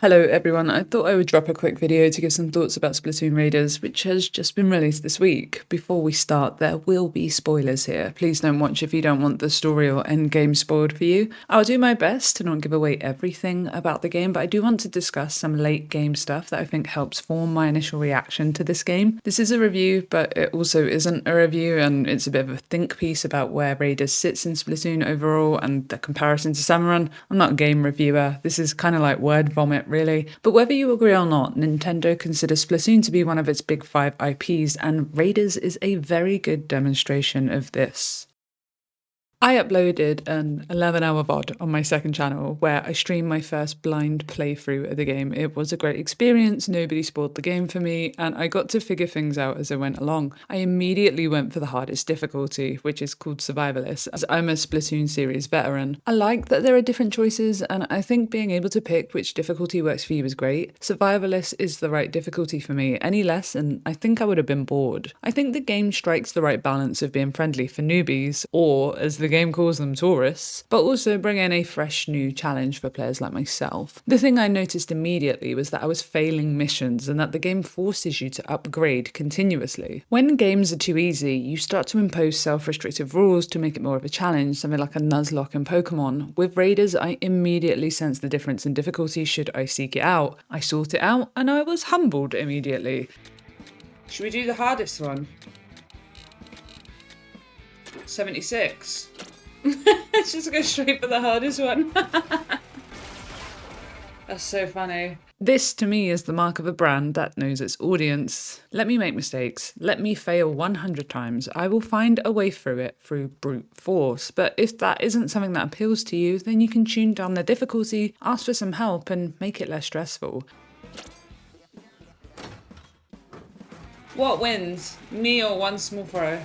Hello everyone, I thought I would drop a quick video to give some thoughts about Splatoon Raiders, which has just been released this week. Before we start, there will be spoilers here. Please don't watch if you don't want the story or endgame spoiled for you. I'll do my best to not give away everything about the game, but I do want to discuss some late game stuff that I think helps form my initial reaction to this game. This is a review, but it also isn't a review, and it's a bit of a think piece about where Raiders sits in Splatoon overall and the comparison to Salmon Run. I'm not a game reviewer, this is kind of like word vomit really. But whether you agree or not, Nintendo considers Splatoon to be one of its big 5 IPs, and Raiders is a very good demonstration of this. I uploaded an 11-hour VOD on my second channel where I streamed my first blind playthrough of the game. It was a great experience, nobody spoiled the game for me, and I got to figure things out as I went along. I immediately went for the hardest difficulty, which is called Survivalist, as I'm a Splatoon series veteran. I like that there are different choices, and I think being able to pick which difficulty works for you is great. Survivalist is the right difficulty for me. Any less, and I think I would have been bored. I think the game strikes the right balance of being friendly for newbies, or as the game calls them, tourists, but also bring in a fresh new challenge for players like myself. The thing I noticed immediately was that I was failing missions and that the game forces you to upgrade continuously. When games are too easy, you start to impose self-restrictive rules to make it more of a challenge, something like a Nuzlocke in Pokemon. With Raiders, I immediately sensed the difference in difficulty should I seek it out. I sought it out and I was humbled immediately. Should we do the hardest one? 76. Let's just go straight for the hardest one. That's so funny. This to me is the mark of a brand that knows its audience. Let me make mistakes. Let me fail 100 times. I will find a way through it through brute force. But if that isn't something that appeals to you, then you can tune down the difficulty, ask for some help, and make it less stressful. What wins? Me or one small throw?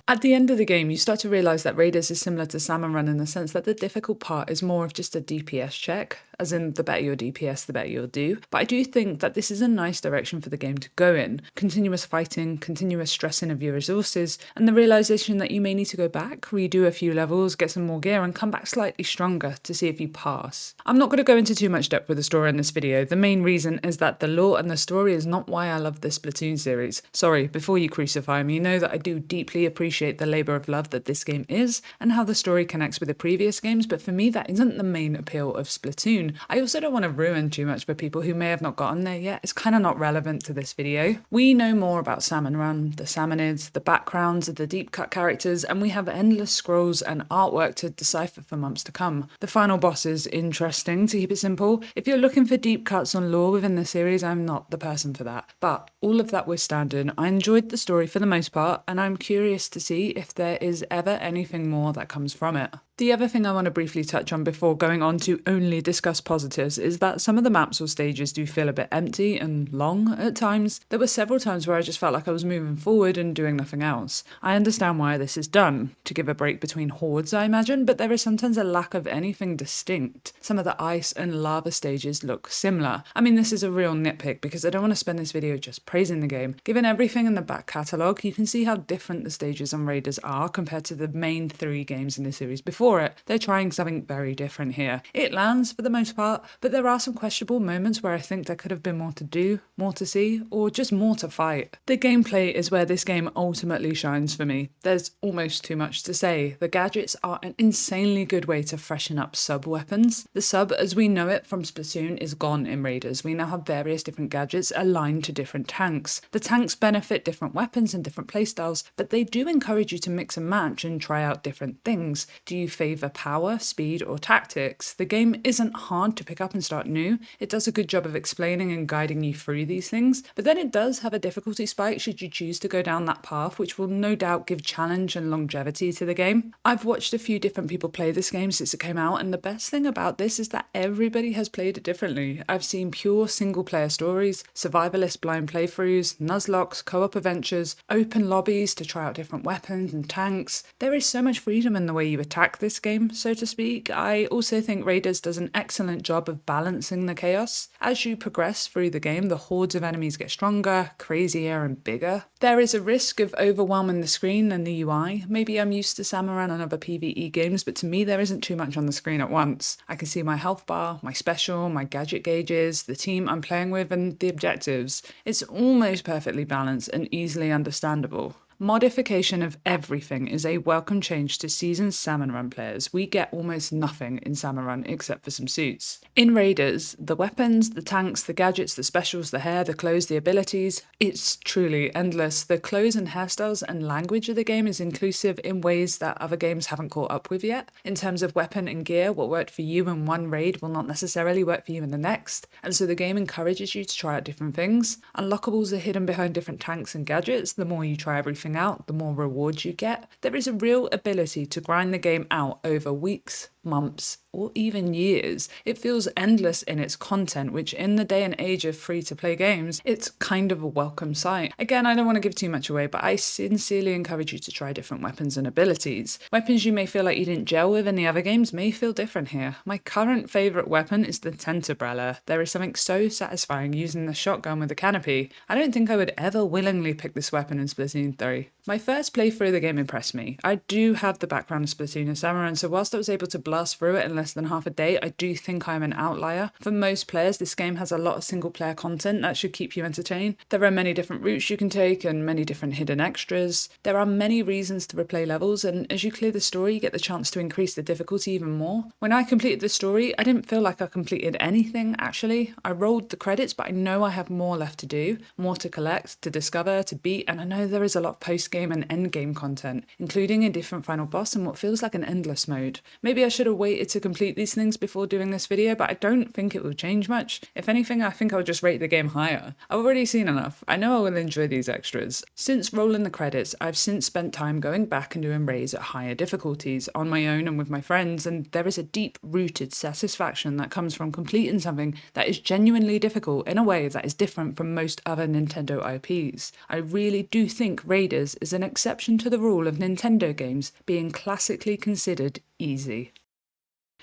At the end of the game, you start to realise that Raiders is similar to Salmon Run in the sense that the difficult part is more of just a DPS check, as in the better your DPS, the better you'll do. But I do think that this is a nice direction for the game to go in. Continuous fighting, continuous stressing of your resources, and the realisation that you may need to go back, redo a few levels, get some more gear, and come back slightly stronger to see if you pass. I'm not going to go into too much depth with the story in this video. The main reason is that the lore and the story is not why I love this Splatoon series. Sorry, before you crucify me, know that I do deeply appreciate the labour of love that this game is and how the story connects with the previous games, but for me that isn't the main appeal of Splatoon. I also don't want to ruin too much for people who may have not gotten there yet. It's kind of not relevant to this video. We know more about Salmon Run, the Salmonids, the backgrounds of the deep cut characters, and we have endless scrolls and artwork to decipher for months to come. The final boss is interesting, to keep it simple. If you're looking for deep cuts on lore within the series, I'm not the person for that. But all of that withstanding, I enjoyed the story for the most part, and I'm curious to see if there is ever anything more that comes from it. The other thing I want to briefly touch on before going on to only discuss positives is that some of the maps or stages do feel a bit empty and long at times. There were several times where I just felt like I was moving forward and doing nothing else. I understand why this is done, to give a break between hordes I imagine, but there is sometimes a lack of anything distinct. Some of the ice and lava stages look similar. I mean, this is a real nitpick because I don't want to spend this video just praising the game. Given everything in the back catalogue, you can see how different the stages on Raiders are compared to the main 3 games in the series before it. They're trying something very different here. It lands for the most part, but there are some questionable moments where I think there could have been more to do, more to see, or just more to fight. The gameplay is where this game ultimately shines for me. There's almost too much to say. The gadgets are an insanely good way to freshen up sub-weapons. The sub, as we know it from Splatoon, is gone in Raiders. We now have various different gadgets aligned to different tanks. The tanks benefit different weapons and different playstyles, but they do encourage you to mix and match and try out different things. Do you favour power, speed, or tactics? The game isn't hard to pick up and start new. It does a good job of explaining and guiding you through these things, but then it does have a difficulty spike should you choose to go down that path, which will no doubt give challenge and longevity to the game. I've watched a few different people play this game since it came out, and the best thing about this is that everybody has played it differently. I've seen pure single player stories, survivalist blind playthroughs, Nuzlocks, co-op adventures, open lobbies to try out different weapons and tanks. There is so much freedom in the way you attack this game, so to speak. I also think Raiders does an excellent job of balancing the chaos. As you progress through the game, the hordes of enemies get stronger, crazier, and bigger. There is a risk of overwhelming the screen and the UI. Maybe I'm used to Salmon Run and other PvE games, but to me there isn't too much on the screen at once. I can see my health bar, my special, my gadget gauges, the team I'm playing with, and the objectives. It's almost perfectly balanced and easily understandable. Modification of everything is a welcome change to seasoned Salmon Run players. We get almost nothing in Salmon Run except for some suits. In Raiders, the weapons, the tanks, the gadgets, the specials, the hair, the clothes, the abilities, it's truly endless. The clothes and hairstyles and language of the game is inclusive in ways that other games haven't caught up with yet. In terms of weapon and gear, what worked for you in one raid will not necessarily work for you in the next, and so the game encourages you to try out different things. Unlockables are hidden behind different tanks and gadgets. The more you try everything out, the more rewards you get. There is a real ability to grind the game out over weeks, months, or even years. It feels endless in its content, which in the day and age of free-to-play games, it's kind of a welcome sight. Again, I don't want to give too much away, but I sincerely encourage you to try different weapons and abilities. Weapons you may feel like you didn't gel with in the other games may feel different here. My current favourite weapon is the tent umbrella. There is something so satisfying using the shotgun with the canopy. I don't think I would ever willingly pick this weapon in Splatoon 3. My first playthrough of the game impressed me. I do have the background of Splatoon and Salmon Run, so whilst I was able to blast through it in less than half a day, I do think I'm an outlier. For most players, this game has a lot of single player content that should keep you entertained. There are many different routes you can take and many different hidden extras. There are many reasons to replay levels, and as you clear the story, you get the chance to increase the difficulty even more. When I completed the story, I didn't feel like I completed anything, actually. I rolled the credits, but I know I have more left to do, more to collect, to discover, to beat, and I know there is a lot of post-game and end-game content, including a different final boss and what feels like an endless mode. Maybe I should have waited to complete these things before doing this video, but I don't think it will change much. If anything, I think I'll just rate the game higher. I've already seen enough. I know I will enjoy these extras. Since rolling the credits, I've since spent time going back and doing raids at higher difficulties on my own and with my friends, and there is a deep-rooted satisfaction that comes from completing something that is genuinely difficult in a way that is different from most other Nintendo IPs. I really do think Raiders is an exception to the rule of Nintendo games being classically considered easy.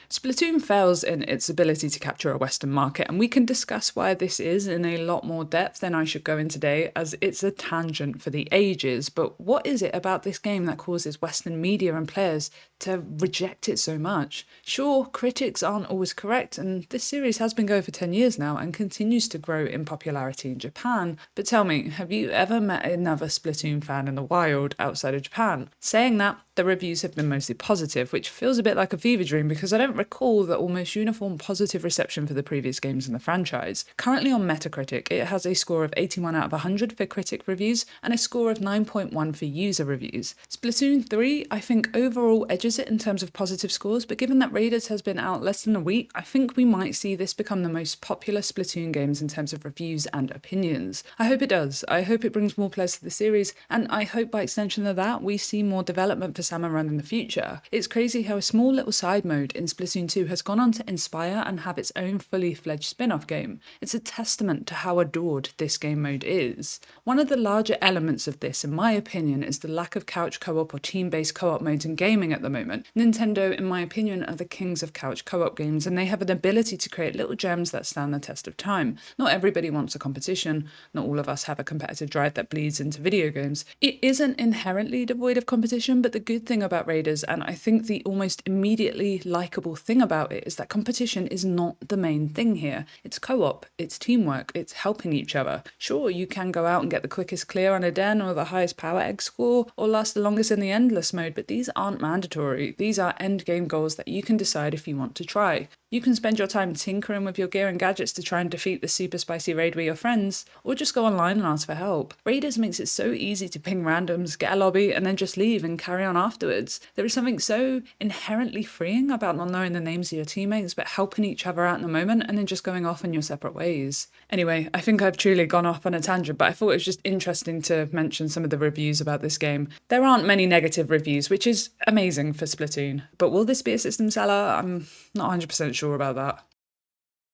Splatoon fails in its ability to capture a Western market, and we can discuss why this is in a lot more depth than I should go in today, as it's a tangent for the ages. But what is it about this game that causes Western media and players to reject it so much? Sure, critics aren't always correct, and this series has been going for 10 years now and continues to grow in popularity in Japan. But tell me, have you ever met another Splatoon fan in the wild outside of Japan? Saying that, the reviews have been mostly positive, which feels a bit like a fever dream because I don't recall the almost uniform positive reception for the previous games in the franchise. Currently on Metacritic, it has a score of 81 out of 100 for critic reviews and a score of 9.1 for user reviews. Splatoon 3, I think overall edges it in terms of positive scores, but given that Raiders has been out less than a week, I think we might see this become the most popular Splatoon games in terms of reviews and opinions. I hope it does. I hope it brings more players to the series, and I hope by extension of that, we see more development for Salmon Run in the future. It's crazy how a small little side mode in Splatoon 2 has gone on to inspire and have its own fully fledged spin-off game. It's a testament to how adored this game mode is. One of the larger elements of this, in my opinion, is the lack of couch co-op or team-based co-op modes in gaming at the moment. Nintendo, in my opinion, are the kings of couch co-op games, and they have an ability to create little gems that stand the test of time. Not everybody wants a competition, not all of us have a competitive drive that bleeds into video games. It isn't inherently devoid of competition, but the good thing about Raiders, and I think the almost immediately likeable thing about it, is that competition is not the main thing here. It's co-op, it's teamwork, it's helping each other. Sure, you can go out and get the quickest clear on a den or the highest power egg score or last the longest in the endless mode, but these aren't mandatory. These are end game goals that you can decide if you want to try. You can spend your time tinkering with your gear and gadgets to try and defeat the super spicy raid with your friends, or just go online and ask for help. Raiders makes it so easy to ping randoms, get a lobby, and then just leave and carry on afterwards. There is something so inherently freeing about not knowing the names of your teammates, but helping each other out in the moment and then just going off in your separate ways. Anyway, I think I've truly gone off on a tangent, but I thought it was just interesting to mention some of the reviews about this game. There aren't many negative reviews, which is amazing for Splatoon. But will this be a system seller? I'm not 100% sure about that.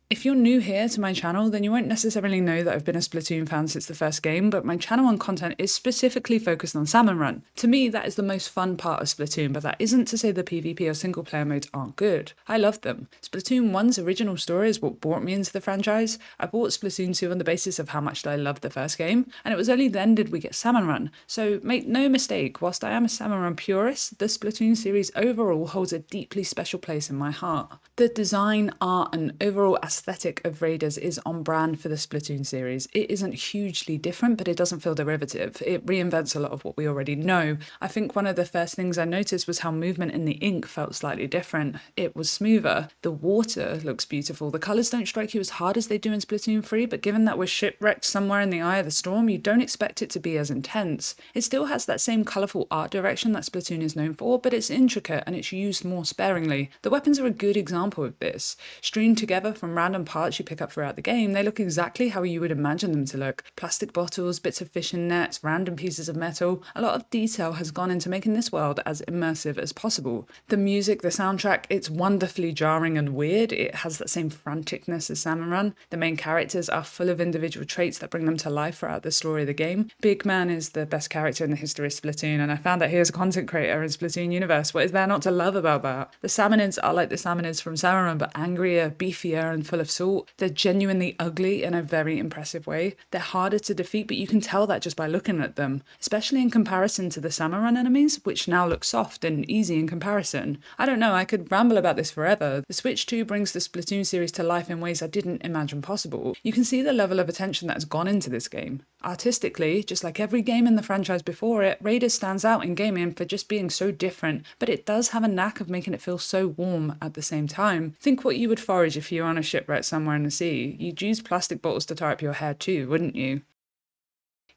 If you're new here to my channel, then you won't necessarily know that I've been a Splatoon fan since the first game, but my channel and content is specifically focused on Salmon Run. To me, that is the most fun part of Splatoon, but that isn't to say the PvP or single player modes aren't good. I love them. Splatoon 1's original story is what brought me into the franchise. I bought Splatoon 2 on the basis of how much I loved the first game, and it was only then did we get Salmon Run. So make no mistake, whilst I am a Salmon Run purist, the Splatoon series overall holds a deeply special place in my heart. The design, art, and overall aesthetic of Raiders is on brand for the Splatoon series. It isn't hugely different, but it doesn't feel derivative. It reinvents a lot of what we already know. I think one of the first things I noticed was how movement in the ink felt slightly different. It was smoother. The water looks beautiful. The colours don't strike you as hard as they do in Splatoon 3, but given that we're shipwrecked somewhere in the eye of the storm, you don't expect it to be as intense. It still has that same colourful art direction that Splatoon is known for, but it's intricate and it's used more sparingly. The weapons are a good example of this. Streamed together from random parts you pick up throughout the game, they look exactly how you would imagine them to look. Plastic bottles, bits of fishing nets, random pieces of metal. A lot of detail has gone into making this world as immersive as possible. The music, the soundtrack, it's wonderfully jarring and weird. It has that same franticness as Salmon Run. The main characters are full of individual traits that bring them to life throughout the story of the game. Big Man is the best character in the history of Splatoon, and I found out he is a content creator in Splatoon universe. What is there not to love about that? The Salmonids are like the Salmonids from Salmon Run, but angrier, beefier, and full of salt. They're genuinely ugly in a very impressive way. They're harder to defeat, but you can tell that just by looking at them, especially in comparison to the Salmon Run enemies, which now look soft and easy in comparison. I don't know, I could ramble about this forever. The Switch 2 brings the Splatoon series to life in ways I didn't imagine possible. You can see the level of attention that has gone into this game. Artistically, just like every game in the franchise before it, Raiders stands out in gaming for just being so different, but it does have a knack of making it feel so warm at the same time. Think what you would forage if you were on a shipwreck somewhere in the sea. You'd use plastic bottles to tie up your hair too, wouldn't you?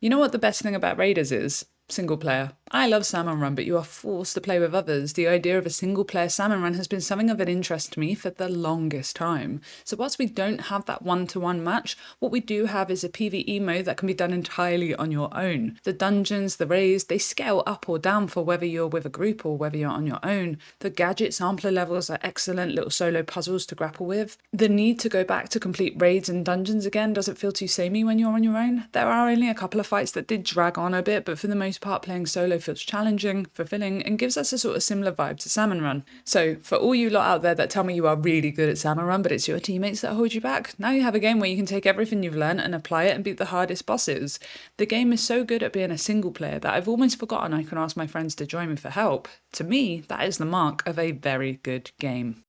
You know what the best thing about Raiders is? Single player. I love Salmon Run, but you are forced to play with others. The idea of a single player Salmon Run has been something of an interest to me for the longest time. So whilst we don't have that one-to-one match, what we do have is a PvE mode that can be done entirely on your own. The dungeons, the raids, they scale up or down for whether you're with a group or whether you're on your own. The gadget sampler levels are excellent little solo puzzles to grapple with. The need to go back to complete raids and dungeons again doesn't feel too samey when you're on your own. There are only a couple of fights that did drag on a bit, but for the most part playing solo feels challenging, fulfilling, and gives us a sort of similar vibe to Salmon Run. So for all you lot out there that tell me you are really good at Salmon Run but it's your teammates that hold you back, now you have a game where you can take everything you've learned and apply it and beat the hardest bosses. The game is so good at being a single player that I've almost forgotten I can ask my friends to join me for help. To me, that is the mark of a very good game.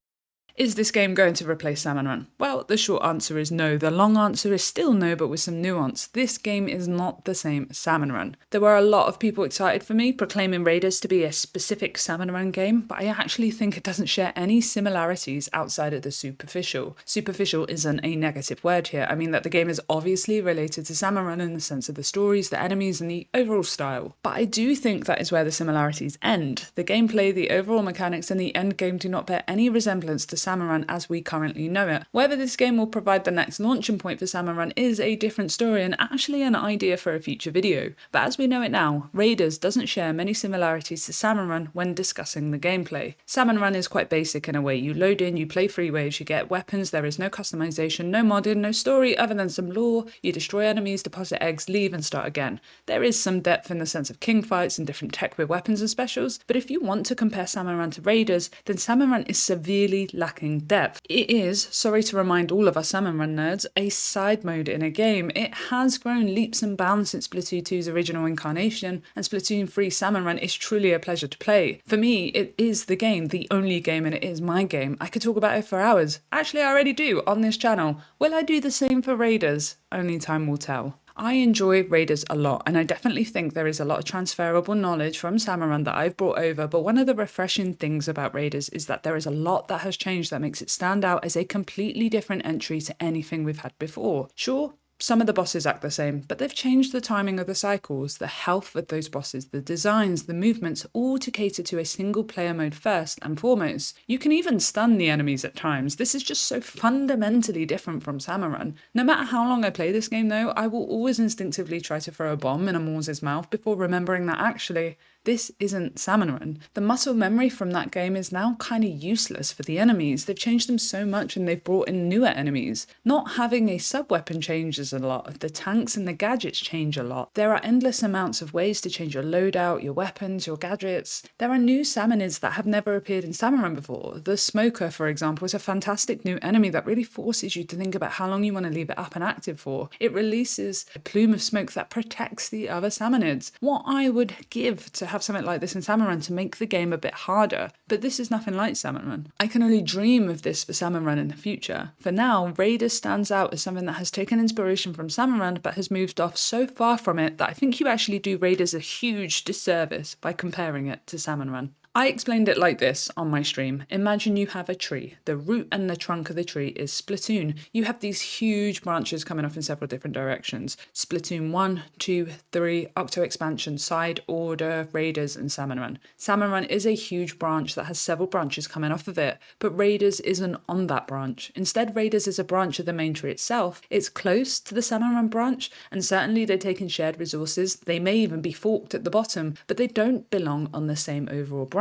Is this game going to replace Salmon Run? Well, the short answer is no. The long answer is still no, but with some nuance. This game is not the same as Salmon Run. There were a lot of people excited for me, proclaiming Raiders to be a specific Salmon Run game, but I actually think it doesn't share any similarities outside of the superficial. Superficial isn't a negative word here. I mean that the game is obviously related to Salmon Run in the sense of the stories, the enemies, and the overall style. But I do think that is where the similarities end. The gameplay, the overall mechanics, and the end game do not bear any resemblance to Salmon Run as we currently know it. Whether this game will provide the next launching point for Salmon Run is a different story and actually an idea for a future video. But as we know it now, Raiders doesn't share many similarities to Salmon Run when discussing the gameplay. Salmon Run is quite basic in a way. You load in, you play 3 waves, you get weapons, there is no customization, no modding, no story other than some lore, you destroy enemies, deposit eggs, leave and start again. There is some depth in the sense of king fights and different tech with weapons and specials, but if you want to compare Salmon Run to Raiders, then Salmon Run is severely lacking depth. It is, sorry to remind all of us Salmon Run nerds, a side mode in a game. It has grown leaps and bounds since Splatoon 2's original incarnation, and Splatoon 3 Salmon Run is truly a pleasure to play. For me, it is the game, the only game, and it is my game. I could talk about it for hours. Actually, I already do on this channel. Will I do the same for Raiders? Only time will tell. I enjoy Raiders a lot, and I definitely think there is a lot of transferable knowledge from Salmon Run that I've brought over, but one of the refreshing things about Raiders is that there is a lot that has changed that makes it stand out as a completely different entry to anything we've had before. Sure, some of the bosses act the same, but they've changed the timing of the cycles, the health of those bosses, the designs, the movements, all to cater to a single player mode first and foremost. You can even stun the enemies at times. This is just so fundamentally different from Salmon Run. No matter how long I play this game though, I will always instinctively try to throw a bomb in a Morse's mouth before remembering that actually, This isn't Salmon Run. The muscle memory from that game is now kind of useless for the enemies. They've changed them so much and they've brought in newer enemies. Not having a sub-weapon changes a lot. The tanks and the gadgets change a lot. There are endless amounts of ways to change your loadout, your weapons, your gadgets. There are new salmonids that have never appeared in Salmon Run before. The Smoker, for example, is a fantastic new enemy that really forces you to think about how long you want to leave it up and active for. It releases a plume of smoke that protects the other salmonids. What I would give to have something like this in Salmon Run to make the game a bit harder, but this is nothing like Salmon Run. I can only dream of this for Salmon Run in the future. For now, Raiders stands out as something that has taken inspiration from Salmon Run but has moved off so far from it that I think you actually do Raiders a huge disservice by comparing it to Salmon Run. I explained it like this on my stream. Imagine you have a tree. The root and the trunk of the tree is Splatoon. You have these huge branches coming off in several different directions. Splatoon 1, 2, 3, Octo Expansion, Side Order, Raiders, and Salmon Run. Salmon Run is a huge branch that has several branches coming off of it, but Raiders isn't on that branch. Instead, Raiders is a branch of the main tree itself. It's close to the Salmon Run branch, and certainly they take in shared resources. They may even be forked at the bottom, but they don't belong on the same overall branch.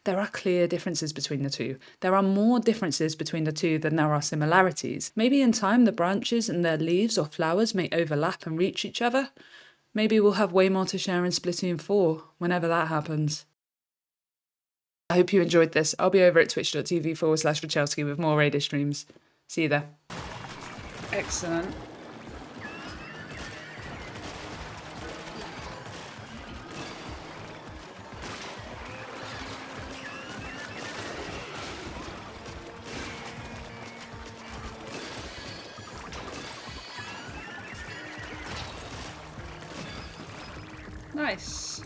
There are clear differences between the two. There are more differences between the two than there are similarities. Maybe in time the branches and their leaves or flowers may overlap and reach each other. Maybe we'll have way more to share in Splatoon 4, whenever that happens. I hope you enjoyed this. I'll be over at twitch.tv/Rachelski with more Raider streams. See you there. Excellent. Nice.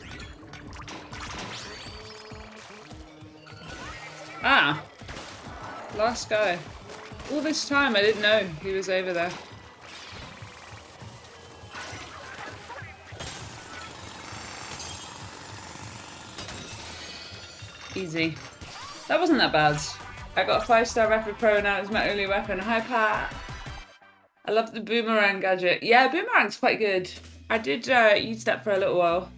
Ah! Last guy. All this time I didn't know he was over there. Easy. That wasn't that bad. I got a 5-star Rapid Pro, now it's my only weapon. Hi Pat! I love the boomerang gadget. Yeah, boomerang's quite good. I did use that for a little while.